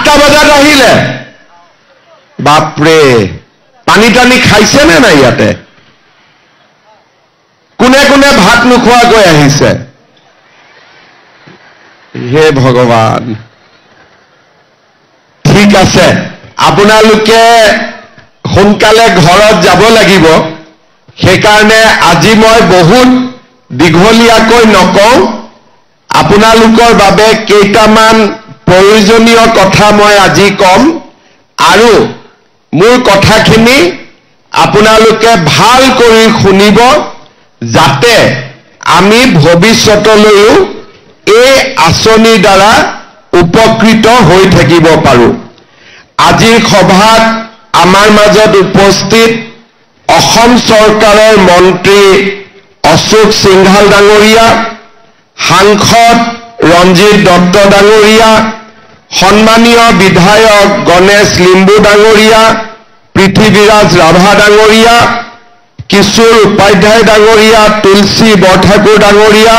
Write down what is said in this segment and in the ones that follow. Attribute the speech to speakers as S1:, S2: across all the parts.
S1: 8টা বজাত আহিলে বাপৰে পানী টানি খাইছে নে নাই ইয়াতে কোনে কোনে ভাত নোখোৱাকৈ আহিছে হে ভগৱান ঠিক আছে আপোনালোকে সোনকালে ঘৰত যাব লাগিব সেইকাৰণে আজি মই বহুত দীঘলীয়াকৈ নকওঁ আপোনালোকৰ বাবে কেইটামান প্ৰয়োজনীয় কথা মই আজি কম আৰু মোৰ কথাখিনি আপোনালোকে ভাল কৰি শুনিব যাতে আমি ভৱিষ্যতলৈও এই আঁচনিৰ দ্বাৰা উপকৃত হৈ থাকিব পাৰোঁ আজিৰ সভাত আমাৰ মাজত উপস্থিত অসম চৰকাৰৰ মন্ত্ৰী অশোক সিংঘাল ডাঙৰীয়া সাংসদ ৰঞ্জিত দত্ত ডাঙৰীয়া সন্মানীয় বিধায়ক গণেশ লিম্বু ডাঙৰীয়া পৃথিৱীৰাজ ৰাভা ডাঙৰীয়া কিশোৰ উপাধ্যায় ডাঙৰীয়া তুলসী বৰঠাকুৰ ডাঙৰীয়া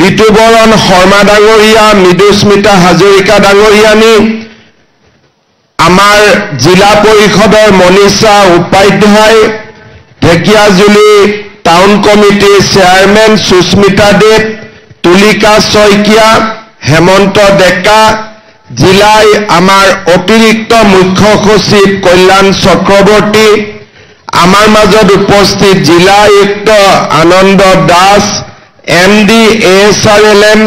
S1: ঋতুবৰণ শৰ্মা ডাঙৰীয়া মৃদুস্মিতা হাজৰিকা ডাঙৰীয়ানী আমাৰ জিলা পৰিষদৰ মনীষা উপাধ্যায় ঢেকিয়াজুলি টাউন কমিটিৰ চেয়াৰমেন সুস্মিতা দেৱ তুলিকা শইকীয়া হেমন্ত ডেকা জিলাই আমাৰ অতিৰিক্ত মুখ্য সচিব কল্যাণ চক্ৰৱৰ্তী আমাৰ মাজত উপস্থিত জিলা আয়ুক্ত আনন্দ দাস MD ASRLM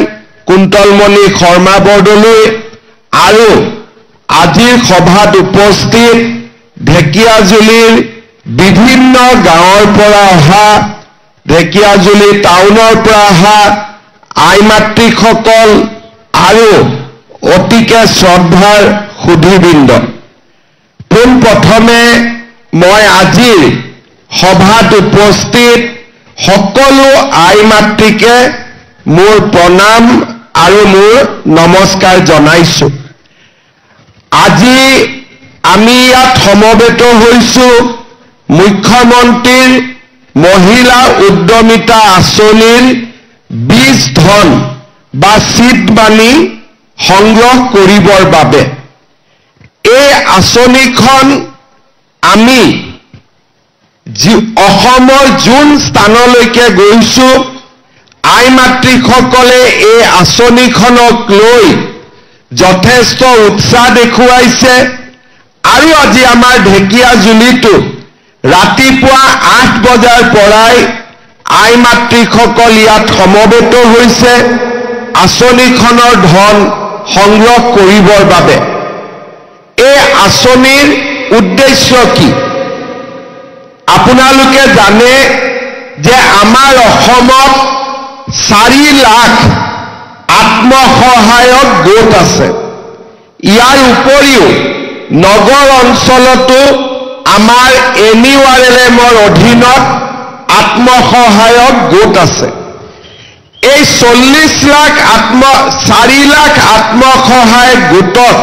S1: কুন্তলমণি শৰ্মা বৰদলৈ আৰু আজিৰ সভাত উপস্থিত ঢেকিয়াজুলিৰ বিভিন্ন গাঁৱৰ পৰা অহা ঢেকিয়াজুলি টাউনৰ পৰা অহা আই মাতৃসকল আৰু অতিকে শ্ৰদ্ধাৰ সুধীবৃন্দ পোনপ্ৰথমে মই আজিৰ সভাত উপস্থিত সকলো আই মাতৃকে মোৰ প্ৰণাম আৰু মোৰ নমস্কাৰ জনাইছো আজি আমি ইয়াত সমবেত হৈছো মুখ্যমন্ত্ৰীৰ মহিলা উদ্যমিতা আঁচনিৰ বীজ ধন বা চিট মানি সংগ্ৰহ কৰিবৰ বাবে এই আঁচনিখন আমি অসমৰ যোন স্থানলৈকে গৈছো আই মাতৃসকলে এই আঁচনিখনক লৈ যথেষ্ট উৎসাহ দেখুৱাইছে আৰু আজি আমাৰ ঢেকিয়াজুলিতো ৰাতিপুৱা 8 বজাৰ পৰাই আই মাতৃসকল ইয়াত সমবেত হৈছে আঁচনিখনৰ ধন সংগ্ৰহ কৰিবৰ বাবে এই আঁচনিৰ উদ্দেশ্য কি আপোনালোকে জানে যে আমাৰ অসমত 4 লাখ আত্মসহায়ক গোট আছে ইয়াৰ উপৰিও নগৰ অঞ্চলতো আমাৰ NURLMৰ অধীনত আত্মসহায়ক গোট আছে এই 4 লাখ আত্মসহায়ক গোটত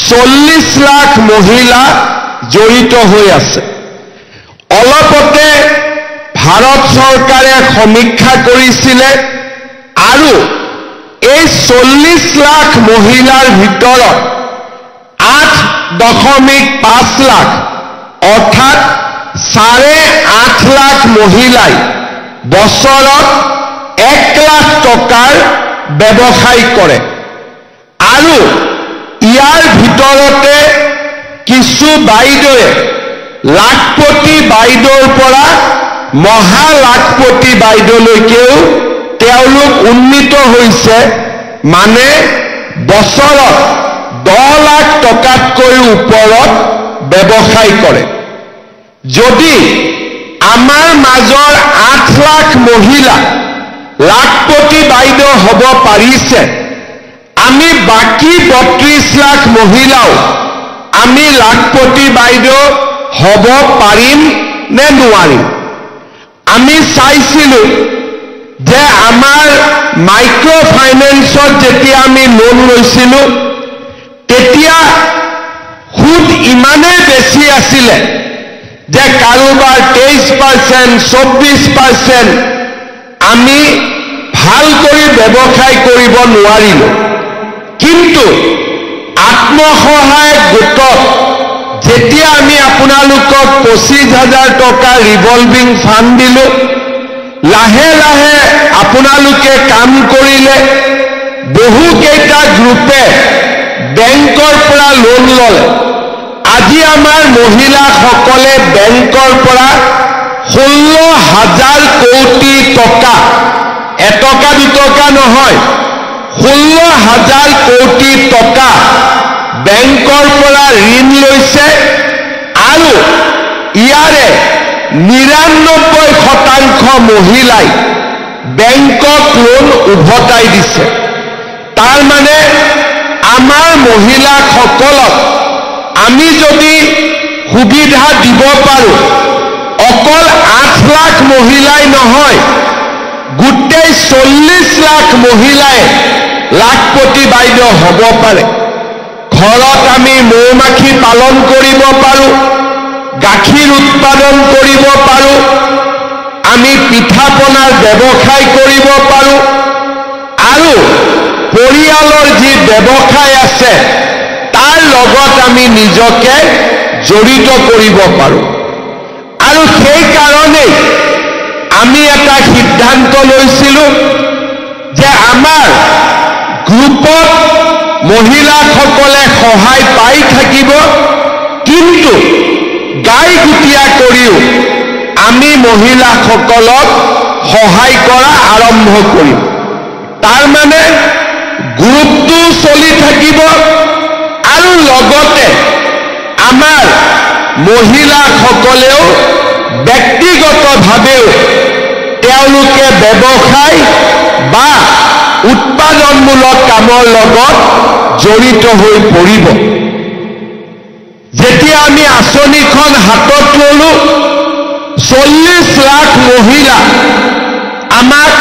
S1: 40 লাখ মহিলা জড়িত হৈ আছে অলপতে ভাৰত চৰকাৰে সমীক্ষা কৰিছিলে আৰু এই 40 লাখ মহিলাৰ ভিতৰত 8.5 লাখ অৰ্থাৎ 8.5 লাখ মহিলাই বছৰত 1 লাখ টকাৰ ব্যৱসায় কৰে আৰু ইয়াৰ ভিতৰতে কিছু বাইদেৱে লাখপতি বাইদেউৰ পৰা মহা লাখপতি বাইদেউলৈকেও তেওঁলোক উন্নীত হৈছে মানে বছৰত 10 লাখ টকাতকৈ ওপৰত ব্যৱসায় কৰে যদি আমাৰ মাজৰ 8 লাখ মহিলা লাখপতি বাইদেউ হ'ব পাৰিছে আমি বাকি 32 লাখ মহিলাও আমি লাখপতি বাইদেউ হ'ব পাৰিম নে নোৱাৰিম আমি চাইছিলো যে আমাৰ মাইক্ৰো ফাইনেন্সত যেতিয়া আমি লোন লৈছিলো তেতিয়া সুদ ইমানেই বেছি আছিলে যে কাৰোবাৰ 23% 24% আমি ভাল কৰি ব্যৱসায় কৰিব নোৱাৰিলো কিন্তু আত্ম আত্মসহায়ক গোটত যেতিয়া আমি আপোনালোকক 25,000 টকা ৰিভলভিং ফাণ্ড দিলো, লাহে লাহে আপোনালোকে কাম কৰিলে, বহুকেইটা গ্ৰুপে বেংকৰ পৰা লোন ল'লে। আজি আমাৰ মহিলাসকলে বেংকৰ পৰা 16,000 কোটি টকা, এটকা দুটকা নহয়, 16,000 কোটি টকা বেংকৰ পৰা ঋণ লৈছে আৰু ইয়াৰে 99% মহিলাই বেংকক লোন উভতাই দিছে। তাৰ মানে আমাৰ মহিলাসকলক আমি যদি সুবিধা দিব পাৰোঁ, অকল 8 লাখ মহিলাই নহয়, গোটেই 40 লাখ মহিলাই লাখপতি বাইদেউ হ'ব পাৰে। ঘৰত আমি মৌ-মাখি পালন কৰিব পাৰোঁ, গাখীৰ উৎপাদন কৰিব পাৰোঁ, আমি পিঠা পনাৰ ব্যৱসায় কৰিব পাৰোঁ আৰু পৰিয়ালৰ যি ব্যৱসায় আছে তাৰ লগত আমি নিজকে জড়িত কৰিব পাৰোঁ। আৰু সেই কাৰণেই আমি এটা সিদ্ধান্ত লৈছিলোঁ যে আমাৰ গ্ৰুপত মহিলাসকলে সহায় পাই থাকিব, কিন্তু গাই গুটিয়া কৰিও আমি মহিলাসকলক সহায় কৰা আৰম্ভ কৰিম। তাৰ মানে গ্ৰুপটো চলি থাকিব আৰু লগতে আমাৰ মহিলাসকলেও ব্যক্তিগতভাৱেও তেওঁলোকে ব্যৱসায় বা উৎপাদনমূলক কামৰ লগত জড়িত হৈ পৰিব। যেতিয়া আমি আঁচনিখন হাতত ললো, 40 লাখ মহিলা, আমাক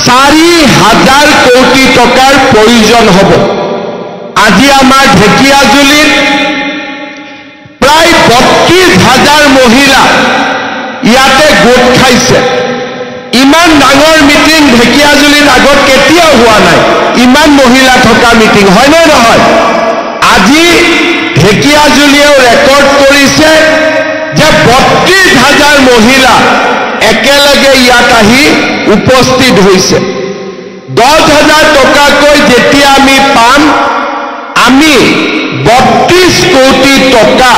S1: 4,000 কোটি টকাৰ প্ৰয়োজন হ'ব। আজি আমাৰ ঢেকিয়াজুলিত প্ৰায় 32,000 মহিলা ইয়াতে গোট খাইছে। ইমান ডাঙৰ মিটিং ঢেকিয়াজুলিত আগত কেতিয়াও হোৱা নাই, ইমান মহিলা থকা মিটিং, হয়নে নহয়? আজি ঢেকিয়াজুলিয়েও ৰেকৰ্ড কৰিছে যে 32,000 মহিলা একেলগে ইয়াত আহি উপস্থিত হৈছে। 10,000 টকাকৈ যেতিয়া আমি পাম, আমি 32 কোটি টকা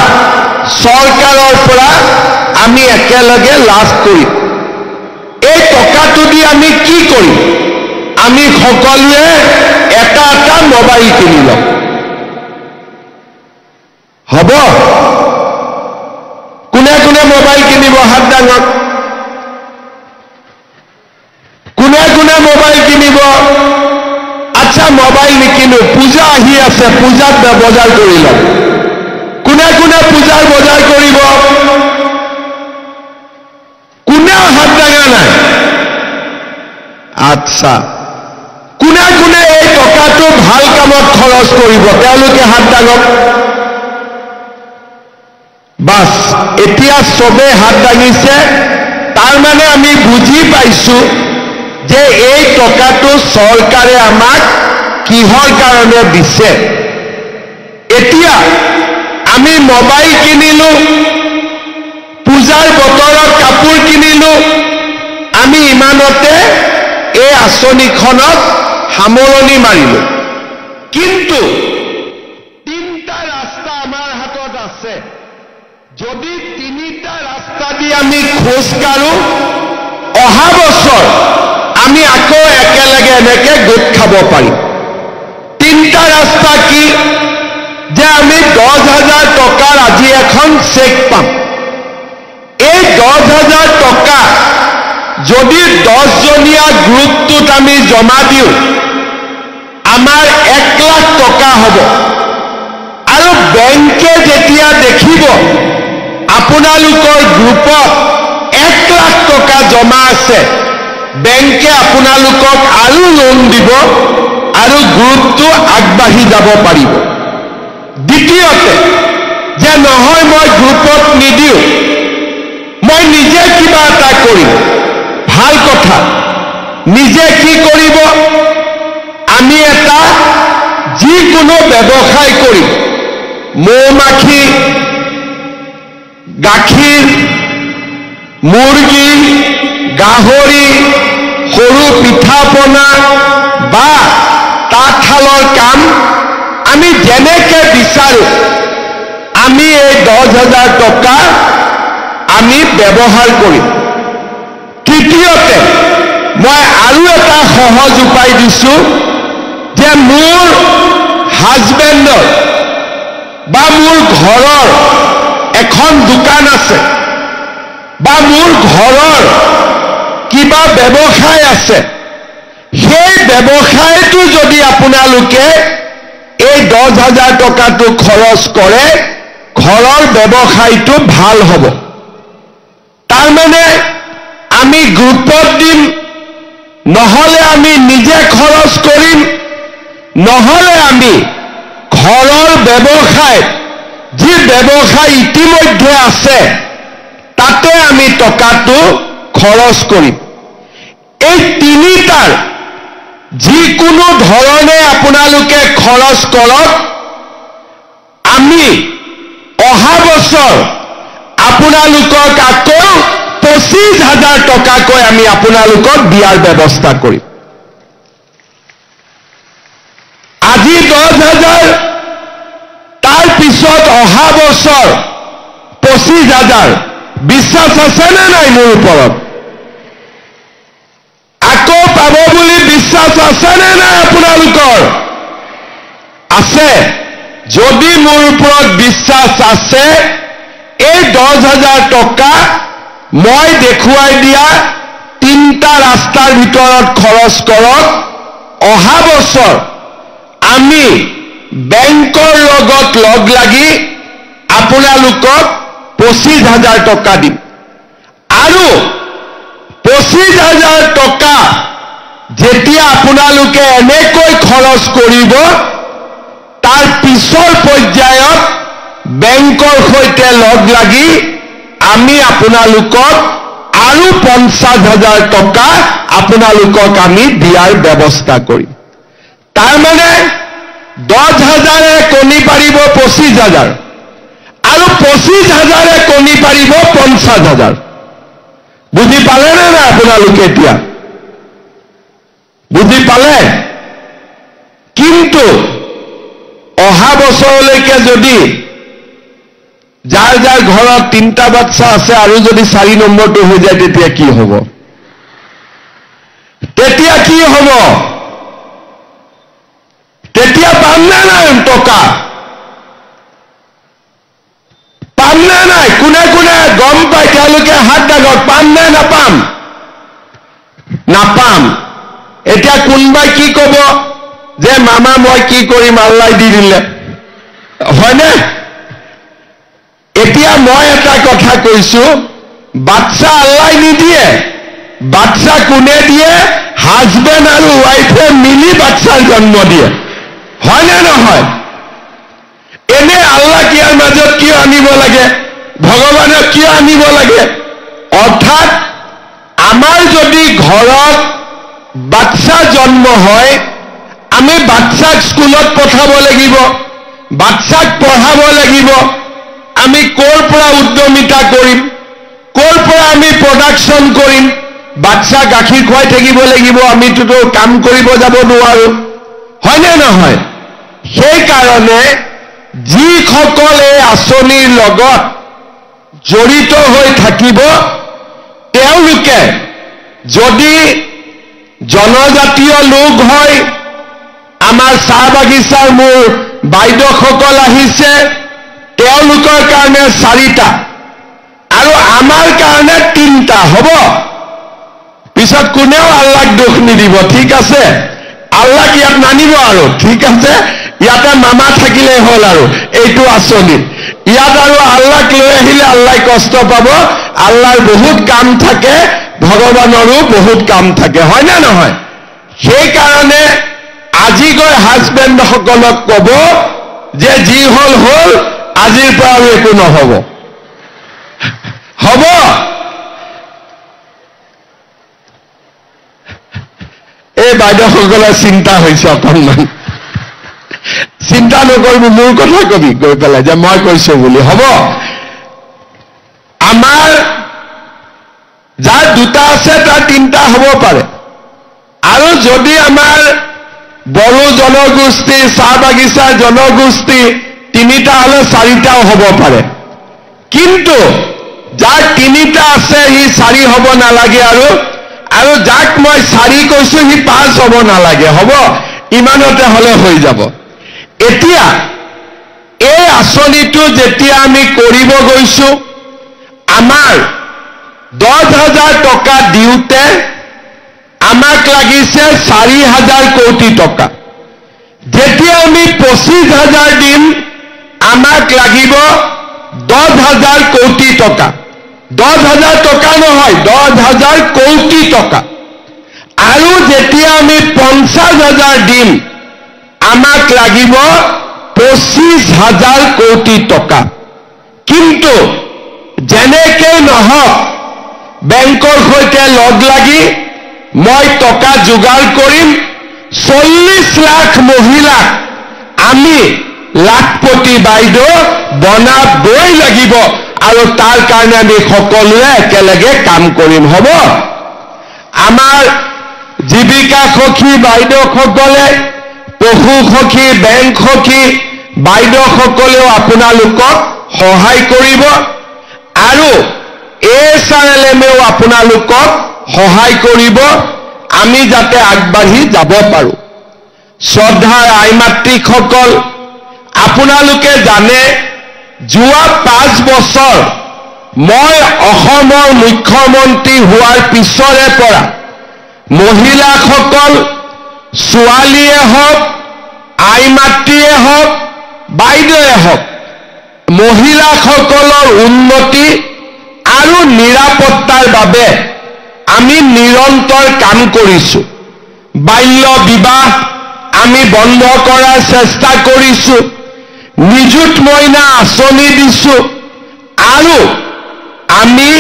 S1: চৰকাৰৰ পৰা আমি একেলগে লাভ কৰিম। এই টকাটো দি আমি কি কৰিম? আমি সকলোৱে এটা এটা মোবাইল কিনি ল'ম। হ'ব? কোনে কোনে মোবাইল কিনিব? হাত দাঙক। কোনে কোনে মোবাইল কিনিব? আচ্ছা, মোবাইল নিকিনো, পূজা আহি আছে, পূজাত বজাৰ কৰি ল'ম। কোনে কোনে পূজাৰ বজাৰ কৰিব? কোনেও হাত দাঙা নাই। আচ্ছা, কোনে কোনে এই টকাটো ভাল কামত খৰচ কৰিব? তেওঁলোকে হাত দাঙক। বাস, এতিয়া চবে হাত দাঙিছে। তাৰ মানে আমি বুজি পাইছো যে এই টকাটো চৰকাৰে আমাক কিহৰ কাৰণে দিছে। এতিয়া আমি মোবাইল কিনিলো, পূজাৰ বতৰত কাপোৰ কিনিলো, আমি ইমানতে এই আঁচনিখনত সামৰণি মাৰিলো। কিন্তু 3টা ৰাস্তা আমাৰ হাতত আছে। যদি 3টা ৰাস্তা দি আমি খোজ কাঢ়ো, অহা বছৰ আমি আকৌ একেলগে এনেকে গোট খাব পাৰিম। 3টা ৰাস্তা কি? যে আমি 10,000 টকাৰ আজি এখন চেক পাম। এই 10,000 টকা যদি 10জনীয়া গ্ৰুপটোত আমি জমা দিওঁ, আমাৰ 1 লাখ টকা হ'ব। আৰু বেংকে যেতিয়া দেখিব আপোনালোকৰ গ্ৰুপত 1 লাখ টকা জমা আছে, বেংকে আপোনালোকক আৰু লোন দিব আৰু গ্ৰুপটো আগবাঢ়ি যাব পাৰিব। দ্বিতীয়তে, যে নহয় মই গ্ৰুপত নিদিওঁ, মই নিজে কিবা এটা কৰিম, ভাল কথা। নিজে কি কৰিব? আমি এটা যিকোনো ব্যৱসায় কৰিম। মৌমাখি, গাখীৰ, মুৰ্গী, গাহৰি, সৰু পিঠা পনা বা তাঁতশালৰ কাম আমি যেনেকে বিচাৰো আমি এই 10,000 টকা আমি ব্যৱহাৰ কৰিম। তৃতীয়তে মই আৰু এটা সহজ উপায় দিছো যে মোৰ হাজবেণ্ডৰ বা মোৰ ঘৰৰ এখন দোকান আছে বা মোৰ ঘৰৰ কিবা ব্যৱসায় আছে, সেই ব্যৱসায়টো যদি আপোনালোকে এই 10,000 টকাটো খৰচ কৰে ঘৰৰ ব্যৱসায়টো ভাল হ'ব। তাৰমানে আমি গ্ৰুপত দিম, নহলে আমি নিজে খৰচ কৰিম, নহলে আমি ঘৰৰ ব্যৱসায় যি ব্যৱসায় ইতিমধ্যে আছে তাতে আমি টকাটো খৰচ কৰিম। এই তিনিটাৰ যিকোনো ধৰণে আপোনালোকে খৰচ কৰক, আমি অহা বছৰ আপোনালোকক আকৌ 25,000 টকাকৈ আমি আপোনালোকক দিয়াৰ ব্যৱস্থা কৰিম। আজি 10,000, তাৰ পিছত অহা বছৰ 25,000। বিশ্বাস আছে নে নাই মোৰ ওপৰত? আকৌ পাব বুলি বিশ্বাস আছে নে নাই আপোনালোকৰ? আছে? যদি মোৰ ওপৰত বিশ্বাস আছে, এই 10,000 টকা মই দেখুৱাই দিয়া 3টা ৰাস্তাৰ ভিতৰত খৰচ কৰক। অহা বছৰ আমি বেংকৰ লগত লগ লাগি আপোনালোকক 25,000 টকা দিম। আৰু 25,000 টকা যেতিয়া আপোনালোকে এনেকৈ খৰচ কৰিব, তাৰ পিছৰ পৰ্যায়ত বেংকৰ সৈতে লগ লাগি আমি আপোনালোকক আৰু 50,000 টকা আপোনালোকক আমি দিয়াৰ ব্যৱস্থা কৰিম। তাৰমানে 10,000 কণী পাৰিব 25,000 আৰু 25,000 কণী পাৰিব 50,000। বুজি পালে নে নাই আপোনালোকে? এতিয়া বুজি পালে? কিন্তু অহা বছৰলৈকে যদি যাৰ যাৰ ঘৰত 3টা বাচ্চা আছে আৰু যদি 4 নম্বৰটো হৈ যায় তেতিয়া কি হ'ব? তেতিয়া কি হ'ব? তেতিয়া পাম নে নাই টকা? পাম নে নাই? কোনে কোনে গম পায় তেওঁলোকে হাত দাগক। পাম নে নাপাম? নাপাম। এতিয়া কোনবাই কি ক'ব যে মামা মই কি কৰিম, আল্লাই দি দিলে, হয়নে? এতিয়া মই এটা কথা কৈছো, বাচ্চা আল্লাই নিদিয়ে, বাচ্চা কোনে দিয়ে? হাজবেণ্ড আৰু ৱাইফে মিলি বাচ্চাৰ জন্ম দিয়ে, হয়নে নহয়? এনে আল্লাহ ইয়াৰ মাজত কিয় আনিব লাগে? ভগৱানক কিয় আনিব লাগে? অৰ্থাৎ আমাৰ যদি ঘৰত বাচ্চা জন্ম হয়, আমি বাচ্চাক স্কুলত পঠাব লাগিব, বাচ্চাক পঢ়াব লাগিব। আমি ক'ৰ পৰা উদ্যমিতা কৰিম, ক'ৰ পৰা আমি প্ৰডাকশ্যন কৰিম? বাচ্চা গাখীৰ খুৱাই থাকিব লাগিব, আমিতো কাম কৰিব যাব নোৱাৰো, হয়নে নহয়? সেইকাৰণে যিসকল এই আঁচনিৰ লগত জড়িত হৈ থাকিব, তেওঁলোকে যদি জনজাতীয় লোক হয়, আমাৰ চাহ বাগিচাৰ মোৰ বাইদেউসকল আহিছে, তেওঁলোকৰ কাৰণে 4টা আৰু আমাৰ কাৰণে 3টা হ'ব। পিছত কোনেও আল্লাহক দোষ নিদিব, ঠিক আছে? আল্লাহক ইয়াত নানিব আৰু, ঠিক আছে? ইয়াতে মামা থাকিলে হ'ল আৰু এইটো আঁচনিত। ইয়াত আৰু আল্লাহক লৈ আহিলে আল্লাহ কষ্ট পাব। আল্লাহৰ বহুত কাম থাকে, ভগৱানৰো বহুত কাম থাকে, হয় নে নহয়? সেইকাৰণে আজি গৈ হাজবেণ্ডসকলক ক'ব যে যি হ'ল হ'ল, আজিৰ পৰা আৰু একো নহ'ব, হ'ব? এই বাইদেউসকলৰ চিন্তা হৈছে অকণমান। চিন্তা নকৰিবি, মোৰ কথা কবি গৈ পেলাই যে মই কৈছো বুলি। হ'ব, আমাৰ যাৰ দুটা আছে তাৰ তিনিটা হ'ব পাৰে, আৰু যদি আমাৰ বড়ো জনগোষ্ঠী, চাহ বাগিচাৰ জনগোষ্ঠী তিনিটা হলে চাৰিটাও হ'ব পাৰে। কিন্তু যাৰ তিনিটা আছে সি চাৰি হ'ব নালাগে, আৰু যাক মই চাৰি কৈছো সি পাঁচ হ'ব নালাগে। হ'ব, ইমানতে হলে হৈ যাব। এতিয়া এই আঁচনিটো যেতিয়া আমি কৰিব গৈছো, আমাৰ 10,000 টকা দিওঁতে আমাক লাগিছে 4,000 কোটি টকা। যেতিয়া আমি 25,000 দিম আমাক লাগিব 10,000 কোটি টকা। 10,000 টকা নহয়, 10,000 কোটি টকা। আৰু যেতিয়া আমি 50,000 দিম আমাক লাগিব 25,000 কোটি টকা। কিন্তু যেনেকৈ নহওক বেংকৰ সৈতে লগ লাগি মই টকা যোগাৰ কৰিম। 40 লাখ মহিলাক আমি লাখপতি বাইদেউ বনাবই লাগিব, আৰু তাৰ কাৰণে আমি সকলোৱে একেলগে কাম কৰিম। হ'ব, আমাৰ জীৱিকা সখী বাইদেউসকলে, পশু সখী, বেংক সখী বাইদেউসকলেও আপোনালোকক সহায় কৰিব, আৰু SRLMেও আপোনালোকক সহায় কৰিব, আমি যাতে আগবাঢ়ি যাব পাৰো। শ্ৰদ্ধাৰ আই মাতৃসকল, আপোনালোকে জানে যোৱা 5 বছৰ মই অসমৰ মুখ্যমন্ত্ৰী হোৱাৰ পিছৰে পৰা মহিলাসকল, ছোৱালীয়ে হওক, আই মাতৃয়ে হওক, বাইদেৱে হওক, মহিলাসকলৰ উন্নতি আৰু নিৰাপত্তাৰ বাবে আমি নিৰন্তৰ কাম কৰিছো। বাল্য বিবাহ আমি বন্ধ কৰাৰ চেষ্টা কৰিছো, নিযুত মইনা আঁচনি দিছো, আৰু আমি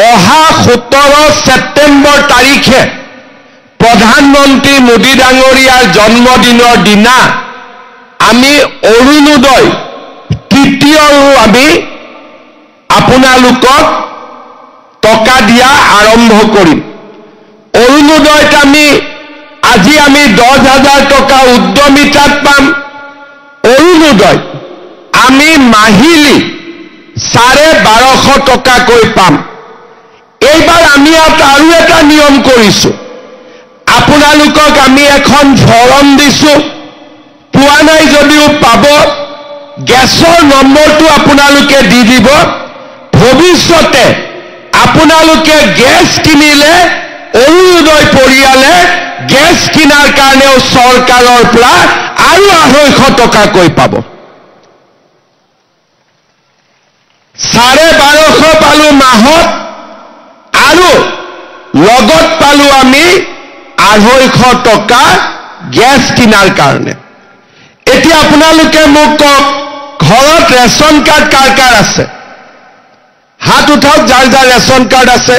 S1: অহা 17 ছেপ্টেম্বৰ তাৰিখে প্ৰধানমন্ত্ৰী মোদী ডাঙৰীয়াৰ জন্মদিনৰ দিনা আমি অৰুণোদয় তৃতীয়ৰো আমি আপোনালোকক টকা দিয়া আৰম্ভ কৰিম। অৰুণোদয়ত আজি আমি 10,000 টকা উদ্যমিতাত পাম। অৰুণোদয় আমি মাহিলী 1250 টকাকৈ পাম। এইবাৰ আমি আৰু এটা নিয়ম কৰিছো, আপোনালোকক আমি এখন ফৰম দিছো, পোৱা নাই যদিও পাব। গেছৰ নম্বৰটো আপোনালোকে দি দিব। ভৱিষ্যতে আপোনালোকে গেছ কিনিলে অৰুণোদয় পৰিয়ালে গেছ কিনাৰ কাৰণেও চৰকাৰৰ পৰা আৰু 250 টকাকৈ পাব। 1250 পালো মাহত, আৰু লগত পালো আমি 250 টকা গেছ কিনাৰ কাৰণে। এতিয়া আপোনালোকে মোক কওক, ঘৰত ৰেচন কাৰ্ড কাৰ কাৰ আছে? হাত উঠাওক যাৰ যাৰ ৰেচন কাৰ্ড আছে।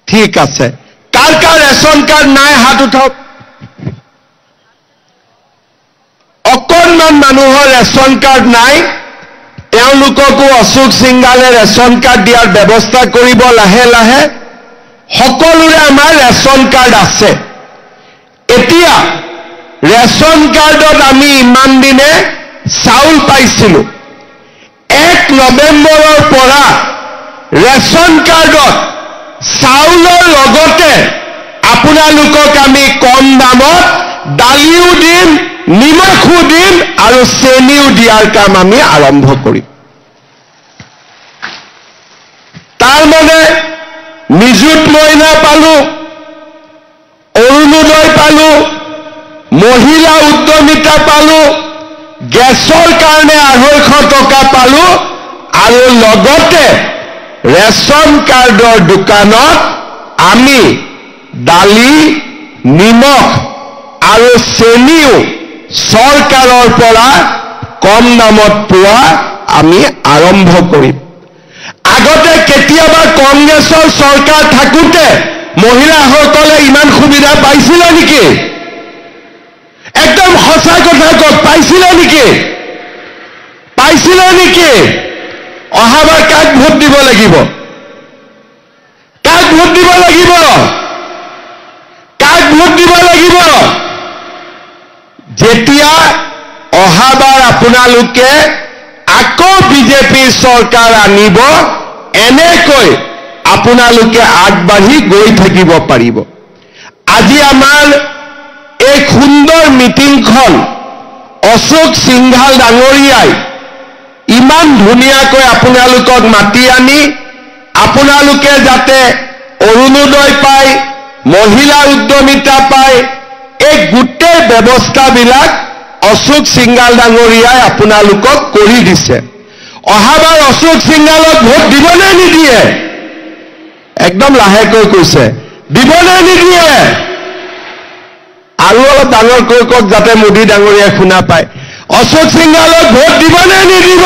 S1: ঠিক আছে, কাৰ কাৰ ৰেচন কাৰ্ড নাই হাত উঠাওক। অকণমান মানুহৰ ৰেচন কাৰ্ড নাই, তেওঁলোককো অশোক সিংগালে ৰেচন কাৰ্ড দিয়াৰ ব্যৱস্থা কৰিব লাহে লাহে। সকলোৰে আমাৰ ৰেচন কাৰ্ড আছে। এতিয়া ৰেচন কাৰ্ডত আমি ইমান দিনে চাউল পাইছিলো। 1 নৱেম্বৰৰ পৰা ৰেচন কাৰ্ডত চাউলৰ লগতে আপোনালোকক আমি কম দামত দালিও দিম, নিমখো দিম, আৰু চেনিও দিয়াৰ কাম আমি আৰম্ভ কৰিম। তাৰ মানে নিযুত মইনা পালো, অৰুণোদয় পালো, মহিলা উদ্যমিতা পালো, গেছৰ কাৰণে 250 টকা পালো, আৰু লগতে ৰেচন কাৰ্ডৰ দোকানত আমি দালি, নিমখ আৰু চেনিও চৰকাৰৰ পৰা কম দামত পোৱা আমি আৰম্ভ কৰিম। আগতে কেতিয়াবা কংগ্ৰেছৰ চৰকাৰ থাকোঁতে মহিলাসকলে ইমান সুবিধা পাইছিলে নেকি? একদম সঁচা কথা কওক, পাইছিলে নেকি? পাইছিলে নেকি? অহাবাৰ কাক ভোট দিব লাগিব? কাক ভোট দিব লাগিব? কাক ভোট দিব লাগিব? যেতিয়া অহাবাৰ আপোনালোকে আকৌ বিজেপিৰ চৰকাৰ আনিব, এনেকৈ আপোনালোকে আগবাঢ়ি গৈ থাকিব পাৰিব। আজি আমাৰ এই সুন্দৰ মিটিংখন অশোক সিংঘাল ডাঙৰীয়াই ইমান ধুনীয়াকৈ আপোনালোকক মাতি আনি আপোনালোকে যাতে অৰুণোদয় পায়, মহিলা উদ্যমিতা পায়, এই গোটেই ব্যৱস্থাবিলাক অশোক সিংঘাল ডাঙৰীয়াই আপোনালোকক কৰি দিছে। অহাবাৰ অশোক সিংঘালক ভোট দিবনে নিদিয়ে? একদম লাহেকৈ কৈছে, দিবনে নিদিয়ে? আৰু অলপ ডাঙৰকৈ কওক যাতে মোদী ডাঙৰীয়াই শুনা পায়। অশোক সিংঘালক ভোট দিবনে নিদিব?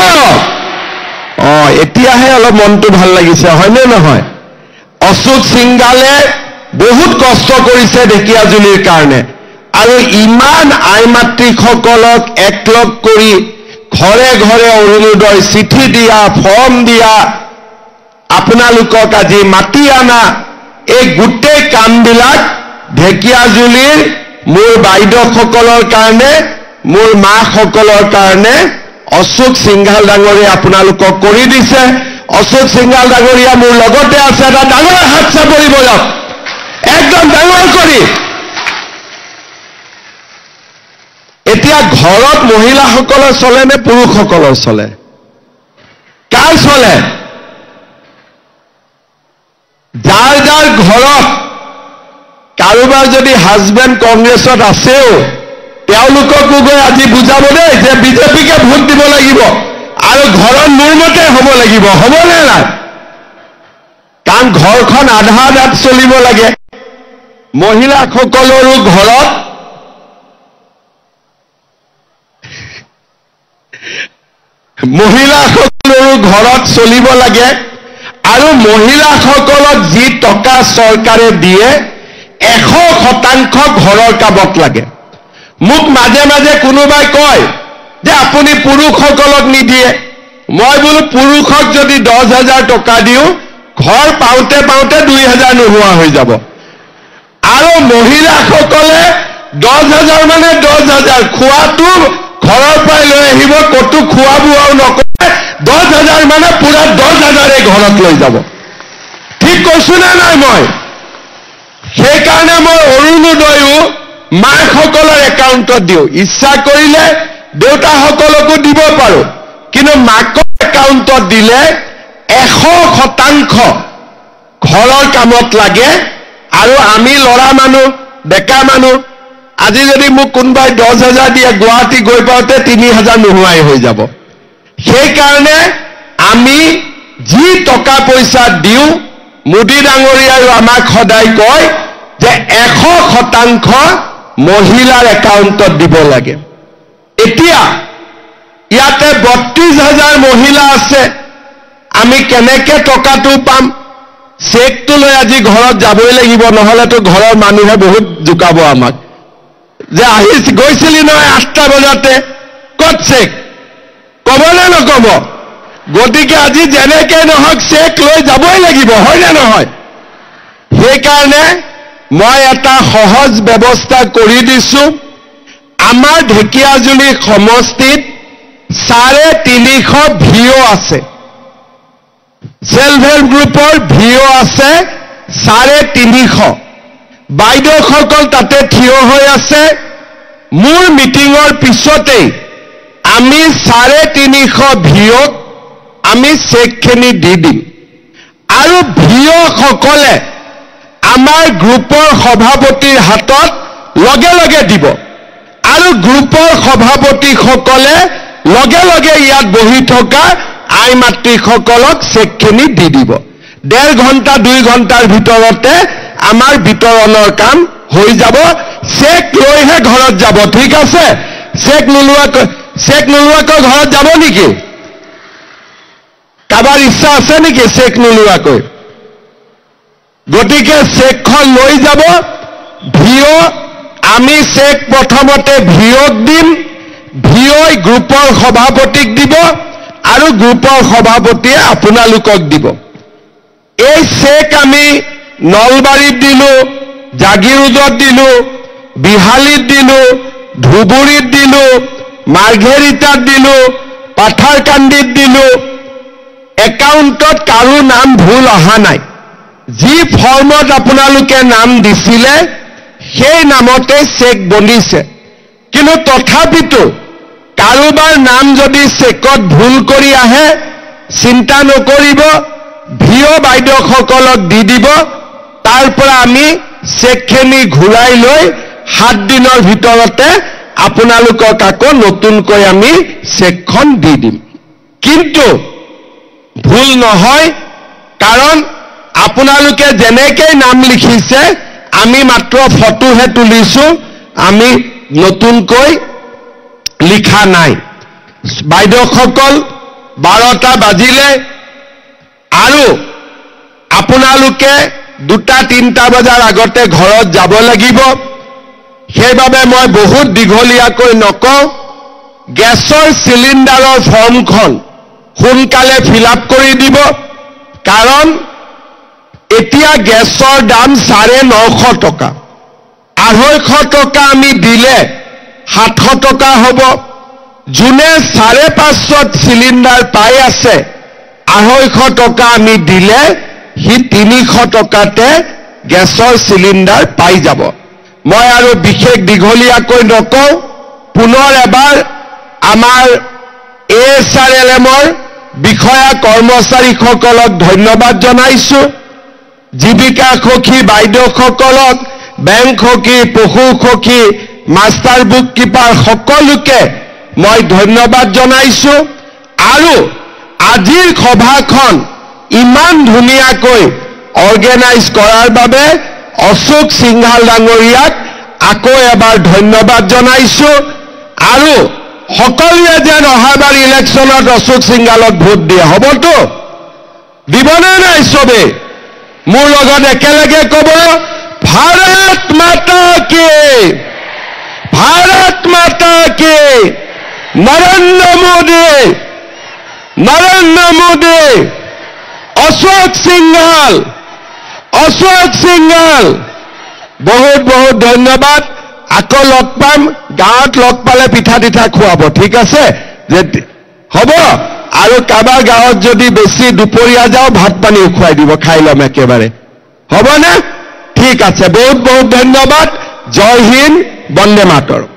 S1: এতিয়াহে অলপ মনটো ভাল লাগিছে, হয়নে নহয়? অশোক সিংঘালে বহুত কষ্ট কৰিছে ঢেকীয়াজুলিৰ কাৰণে, আৰু ইমান আই মাতৃসকলক একলগ কৰি ঘৰে ঘৰে অৰুণোদয় চিঠি দিয়া, ফৰ্ম দিয়া, আপোনালোকক আজি মাতি আনা, এই গোটেই কামবিলাক ঢেকীয়াজুলিৰ মোৰ বাইদেউসকলৰ কাৰণে, মোৰ মাসকলৰ কাৰণে অশোক সিংঘাল ডাঙৰীয়া আপোনালোকক কৰি দিছে। অশোক সিংঘাল ডাঙৰীয়া মোৰ লগতে আছে, এটা ডাঙৰ হাত চাপৰি বয়স, একদম ডাঙৰ কৰি। এতিয়া ঘৰত মহিলাসকলৰ চলে নে পুৰুষসকলৰ চলে? কাৰ চলে? যাৰ যাৰ ঘৰত কাৰোবাৰ যদি হাজবেণ্ড কংগ্ৰেছত আছেও, তেওঁলোককো গৈ আজি বুজাব দেই যে বিজেপিকে ভোট দিব লাগিব আৰু ঘৰত মোৰ মতে হ'ব লাগিব, হ'বনে নাই? কাৰণ ঘৰখন আধা আধাত চলিব লাগে। মহিলাসকলৰো ঘৰত চলিব লাগে, আৰু মহিলাসকলক যি টকা চৰকাৰে দিয়ে 100% ঘৰৰ কামত লাগে। মোক মাজে মাজে কোনোবাই কয় যে আপুনি পুৰুষসকলক নিদিয়ে। মই বোলো পুৰুষক যদি 10,000 টকা দিওঁ, ঘৰ পাওঁতে পাওঁতে 2,000 নোহোৱা হৈ যাব, আৰু মহিলাসকলে 10,000 মানে 10,000, খোৱাটো ঘৰৰ পৰাই লৈ আহিব, ক'তো খোৱা বোৱাও নকৰে, 10,000 মানে পুৰা 10,000 ঘৰত লৈ যাব। ঠিক কৈছো নে নাই? মই সেইকাৰণে মই অৰুণোদয়ো মাকসকলৰ একাউণ্টত দিওঁ। ইচ্ছা কৰিলে দেউতাসকলকো দিব পাৰো, কিন্তু মাকৰ একাউণ্টত দিলে 100% ঘৰৰ কামত লাগে। আৰু আমি ল'ৰা মানুহ, ডেকা মানুহ, আজি যদি মোক কোনোবাই 10,000 দিয়ে, গুৱাহাটী গৈ পাওঁতে 3,000 নোহোৱাই হৈ যাব। সেইকাৰণে আমি যি টকা পইচা দিওঁ, মোদী ডাঙৰীয়াই আমাক সদায় কয় যে 100% মহিলাৰ একাউণ্টত দিব লাগে। এতিয়া ইয়াতে 32,000 মহিলা আছে, আমি কেনেকে টকাটো পাম? চেকটো লৈ আজি ঘৰত যাবই লাগিব, নহলেতো ঘৰৰ মানুহে বহুত জোকাব আমাক যে গৈছিলি নহয় 8টা বজাতে, ক'ত চেক? ক'বনে নক'ব? গতিকে আজি যেনেকে নহওক চেক লৈ যাবই লাগিব, হয়নে নহয়? সেইকাৰণে মই এটা সহজ ব্যৱস্থা কৰি দিছো। আমাৰ ঢেকীয়াজুলি সমষ্টিত 350 ভিঅ আছে, সেলফ হেল্প গ্ৰুপৰ ভিঅ আছে 350। বাইদেউসকল তাতে থিয় হৈ আছে। মোৰ মিটিঙৰ পিছতেই আমি 350 ভিঅক আমি চেকখিনি দি দিম, আৰু ভিঅসকলে আমাৰ গ্ৰুপৰ সভাপতিৰ হাতত লগে লগে দিব, আৰু গ্ৰুপৰ সভাপতিসকলে লগে লগে ইয়াত বহি থকা আই মাতৃসকলক চেকখিনি দি দিব। 1.5 ঘণ্টা 2 ঘণ্টাৰ ভিতৰতে আমাৰ বিতৰণৰ কাম হৈ যাব। চেক লৈহে ঘৰত যাব, ঠিক আছে? চেক নোলোৱাকৈ ঘৰত যাব নেকি? কাৰোবাৰ ইচ্ছা আছে নেকি চেক নোলোৱাকৈ? গতিকে চেকখন লৈ যাব, ভিঅ আমি চেক প্ৰথমতে ভিঅ'ক দিম, ভিঅ'ই গ্ৰুপৰ সভাপতিক দিব আৰু গ্ৰুপৰ সভাপতিয়ে আপোনালোকক দিব। এই চেক আমি নলবাৰীত দিলো, জাগিৰোডত দিলো, বিহালীত দিলো, ধুবুৰীত দিলো, মাৰ্ঘেৰিটাত দিলো, পাথাৰকান্দিত দিলো। একাউণ্টত কাৰো নাম ভুল অহা নাই। যি ফৰ্মত আপোনালোকে নাম দিছিলে সেই নামতে চেক বনিছে। কিন্তু তথাপিতো কাৰোবাৰ নাম যদি চেকত ভুল কৰি আহে চিন্তা নকৰিব, ভিঅ' বাইদেউসকলক দি দিব। তাৰ পৰা আমি চেকখিনি ঘূৰাই লৈ 7 দিনৰ ভিতৰতে আপোনালোকক আকৌ নতুনকৈ আমি চেকখন দি দিম। কিন্তু ভুল নহয়, কাৰণ আপোনালোকে যেনেকৈ নাম লিখিছে আমি মাত্ৰ ফটোহে তুলিছো, আমি নতুনকৈ লিখা নাই। বাইদেউসকল 12টা বাজিলে আৰু আপোনালোকে 2-3টা বজাৰ আগতে ঘৰত যাব লাগিব। সেইবাবে মই বহুত দীঘলীয়াকৈ নকওঁ, গেছৰ চিলিণ্ডাৰৰ ফৰ্মখন সোনকালে ফিল আপ কৰি দিব, কাৰণ এতিয়া গেছৰ দাম 950 টকা। 250 টকা আমি দিলে 700 টকা হ'ব। যোনে 550 চিলিণ্ডাৰ পাই আছে 250 টকা আমি দিলে সি 300 টকাতে গেছৰ চিলিণ্ডাৰ পাই যাব। মই আৰু বিশেষ দীঘলীয়াকৈ নকওঁ, পুনৰ এবাৰ আমাৰ ASRLMৰ বিষয়া কৰ্মচাৰীসকলক ধন্যবাদ জনাইছো। জীৱিকা সখী বাইদেউসকলক, বেংক সখী, পশু সখী, মাষ্টাৰ বুক কিপাৰ সকলোকে মই ধন্যবাদ জনাইছো। আৰু আজিৰ সভাখন ইমান ধুনীয়াকৈ অৰ্গেনাইজ কৰাৰ বাবে অশোক সিংঘাল ডাঙৰীয়াক আকৌ এবাৰ ধন্যবাদ জনাইছো। আৰু সকলোৱে যেন অহাবাৰ ইলেকশ্যনত অশোক সিংঘালক ভোট দিয়ে, হ'বতো? দিবনে নাই চবে? মোৰ লগত একেলগে ক'ব, ভাৰত মাতা কি, ভাৰত মাতা কি, নৰেন্দ্ৰ মোদী, নৰেন্দ্ৰ মোদী, অশোক সিংঘাল, অশোক সিংঘাল। বহুত বহুত ধন্যবাদ। আকৌ লগ পাম, গাঁৱত লগ পালে পিঠা তিঠা খুৱাব, ঠিক আছে? হ'ব। আৰু কাৰোবাৰ গাঁৱত যদি বেছি দুপৰীয়া যাওঁ ভাত পানীও খুৱাই দিব, খাই ল'ম একেবাৰে, হ'বনে? ঠিক আছে, বহুত বহুত ধন্যবাদ। জয় হিন্দ, বন্দে মাতৰম।